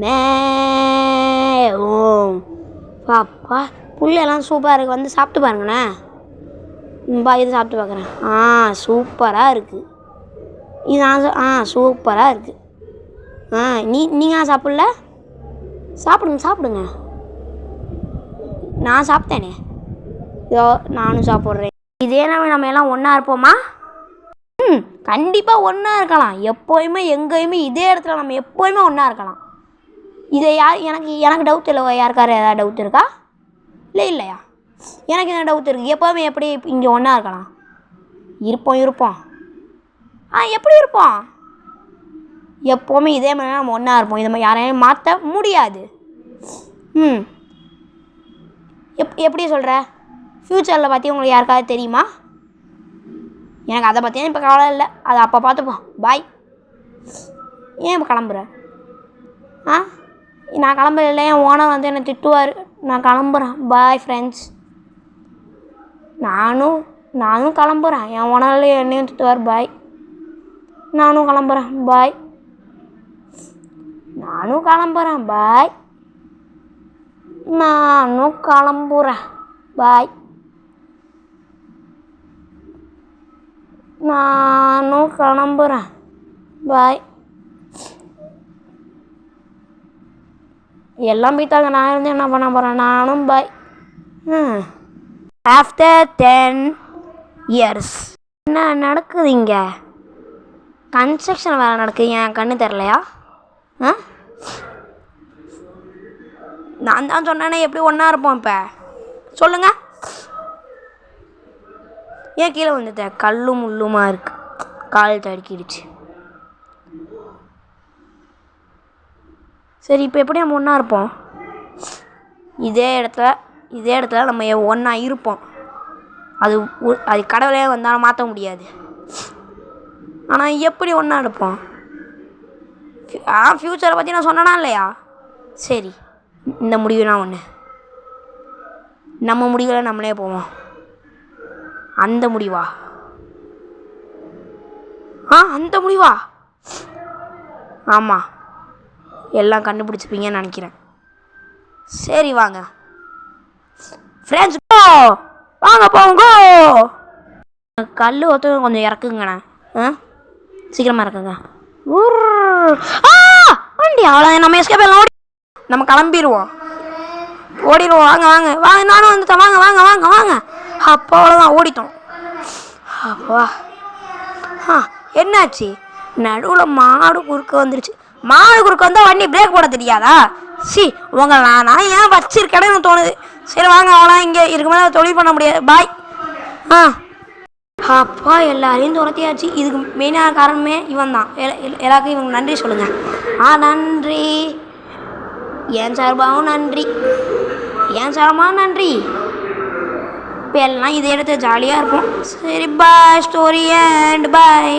மே ஓம் பாப்பா புல்லெல்லாம் சூப்பராக இருக்குது. வந்து சாப்பிட்டு பாருங்கண்ணே. இது சாப்பிட்டு பார்க்குறேன். சூப்பராக இருக்குது. இது நான் சூப்பராக இருக்குது. நீங்கள் சாப்பிட்ல? சாப்பிடுங்க. நான் சாப்பிட்டேனே. இதோ நானும் சாப்பிட்றேன். இதே நம்ம எல்லாம் ஒன்றா இருப்போமா? கண்டிப்பாக ஒன்றா இருக்கலாம். எப்போயுமே எங்கேயுமே இதே இடத்துல நம்ம எப்போயுமே ஒன்றா இருக்கலாம். இதை எனக்கு டவுட் இல்லை. யாருக்காரு ஏதாவது டவுட் இருக்கா? இல்லையா? எனக்கு என்ன டவுட் இருக்குது? எப்போவுமே எப்படி இங்கே ஒன்றா இருக்கலாம்? இருப்போம். எப்படி இருப்போம்? எப்போவுமே இதே மாதிரி நம்ம ஒன்றா இருப்போம். இதை மாதிரி யாரையும் மாற்ற முடியாது. எப்படி சொல்கிற? ஃப்யூச்சரில் பற்றி உங்களுக்கு யாருக்காவது தெரியுமா? எனக்கு அதை பற்றியும் இப்போ கவலை இல்லை. அதை அப்போ பார்த்துப்போம். பாய். ஏன் இப்போ கிளம்புறேன்? நான் கிளம்புறதில்ல. என் ஓனர் வந்து என்னை திட்டுவார். நான் கிளம்புறேன். Bye friends. நானும் கிளம்புறேன். என் ஓனரில் என்னையும் திட்டுவார். பாய். நானும் கிளம்புறேன். பாய். நானும் கிளம்புறேன். பாய். எல்லாம் போய்த்தாங்க. நான் இருந்து என்ன பண்ண போகிறேன்? நானும் பாய். ஆஃப்டர் 10 years என்ன நடக்குது இங்கே? கன்ஸ்ட்ரக்ஷன் வேலை நடக்குது. என் கண்ணு தெரிலையா? நான் தான் சொன்னேனே எப்படி ஒன்றா இருப்போம். இப்போ சொல்லுங்கள். ஏன் கீழே வந்துட்டேன்? கல்லும் முள்ளுமா இருக்கு. கால் தடுக்கிடுச்சு. சரி, இப்போ எப்படி நம்ம ஒன்றா இருப்போம்? இதே இடத்துல நம்ம ஒன்றா இருப்போம். அது கடவுளே வந்தாலும் மாற்ற முடியாது. ஆனால் எப்படி ஒன்றா இருப்போம்? ஃப்யூச்சரை பற்றி நான் சொன்னேனா இல்லையா? சரி, இந்த முடிவுனா ஒன்று. நம்ம முடிவில் நம்மளே போவோம். அந்த முடிவா? அந்த முடிவா? ஆமாம், எல்லாம் கண்டுபிடிச்சிப்பீங்கன்னு நினைக்கிறேன். சரி, வாங்க ஃப்ரெண்ட்ஸ், வாங்க போங்க. கல் ஒருத்தவங்க கொஞ்சம் இறக்குங்கண்ணே. சீக்கிரமாக இறக்குங்க. வண்டி அவ்வளோ. நம்ம எஸ்கேப் எல்லாம் நம்ம கிளம்பிடுவோம். ஓடிடுவோம். வாங்க. நானும் வந்துட்டேன். வாங்க. அப்போ அவ்வளோதான், ஓடிட்டோம். அப்பா, என்னாச்சு? நடுவில் மாடு குறுக்க வந்துருச்சு. மாடு குறுக்க வந்தால் வண்டி பிரேக் போட தெரியாதா? உங்களை நான் ஏன் வச்சிருக்கேன்னு தோணுது. சரி வாங்க, அவ்வளோ இங்கே இதுக்கு மேலே தொழில் பண்ண முடியாது. பாய். அப்பா, எல்லாரையும் துரத்தியாச்சு. இதுக்கு மெயினான காரணமே இவன் தான். எல்லாருக்கும் இவங்க நன்றி சொல்லுங்கள். நன்றி. என் சார்பாகவும் நன்றி. இப்போ எல்லாம் இதை எடுத்து ஜாலியாக இருப்போம். சரி, பாய். Story and bye.